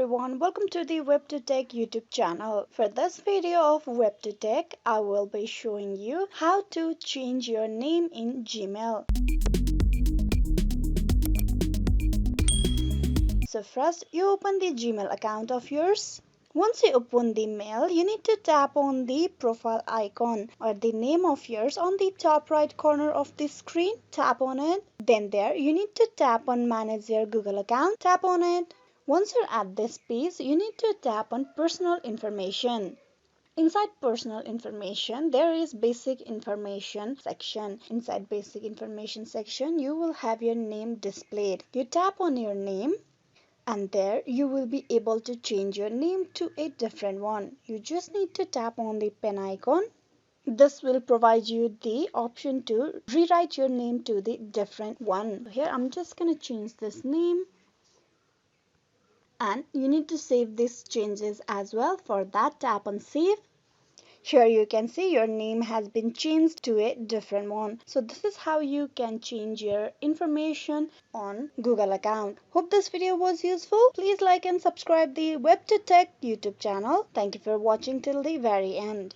everyone, welcome to the Web2Tech YouTube channel. For this video of Web2Tech, I will be showing you how to change your name in Gmail. So first, you open the Gmail account of yours. Once you open the mail, you need to tap on the profile icon or the name of yours on the top right corner of the screen. Tap on it. Then there, you need to tap on Manage your Google account. Tap on it. Once you're at this page, you need to tap on Personal Information. Inside Personal Information, there is Basic Information section. Inside Basic Information section, you will have your name displayed. You tap on your name. And there you will be able to change your name to a different one. You just need to tap on the pen icon. This will provide you the option to rewrite your name to the different one. Here I'm just going to change this name. And you need to save these changes as well. For that, tap on Save. Here you can see your name has been changed to a different one. So this is how you can change your information on Google account. Hope this video was useful. Please like and subscribe the Web2Tech YouTube channel. Thank you for watching till the very end.